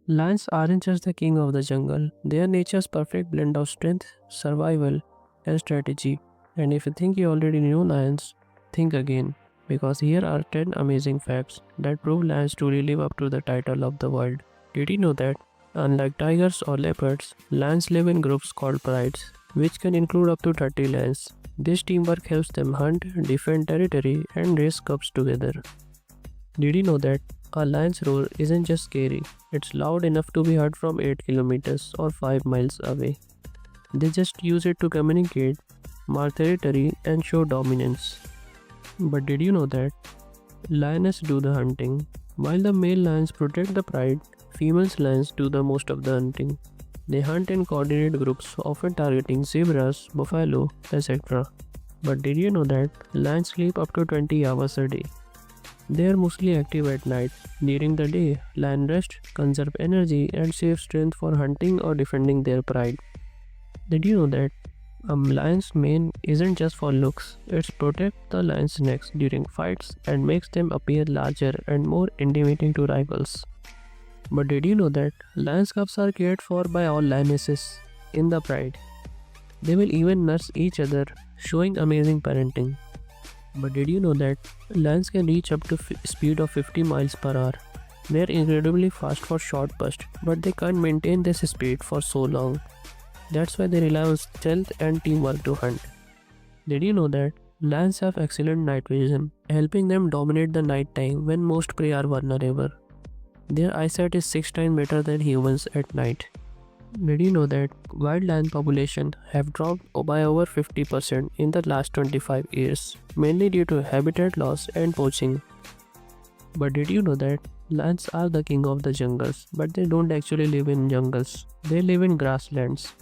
Lions aren't just the king of the jungle, they are nature's perfect blend of strength, survival, and strategy. And if you think you already knew lions, think again, because here are 10 amazing facts that prove lions truly live up to the title of the world. Did you know that? Unlike tigers or leopards, lions live in groups called prides, which can include up to 30 lions. This teamwork helps them hunt, defend territory, and raise cubs together. Did you know that a lion's roar isn't just scary, it's loud enough to be heard from 8 kilometers or 5 miles away. They just use it to communicate, mark territory, and show dominance. But did you know that lioness do the hunting? While the male lions protect the pride, female lions do the most of the hunting. They hunt in coordinated groups, often targeting zebras, buffalo, etc. But did you know that lions sleep up to 20 hours a day? They are mostly active at night. During the day, lions rest, conserve energy, and save strength for hunting or defending their pride. Did you know that a lion's mane isn't just for looks? It protects the lion's necks during fights and makes them appear larger and more intimidating to rivals. But did you know that lions cubs are cared for by all lionesses in the pride? They will even nurse each other, showing amazing parenting. But did you know that lions can reach up to speed of 50 miles per hour? They are incredibly fast for short bursts, but they can't maintain this speed for so long. That's why they rely on stealth and teamwork to hunt. Did you know that lions have excellent night vision, helping them dominate the night time when most prey are vulnerable? Their eyesight is 6 times better than humans at night. Did you know that wild lion population have dropped by over 50% in the last 25 years, mainly due to habitat loss and poaching? But did you know that lions are the king of the jungles, but they don't actually live in jungles. They live in grasslands.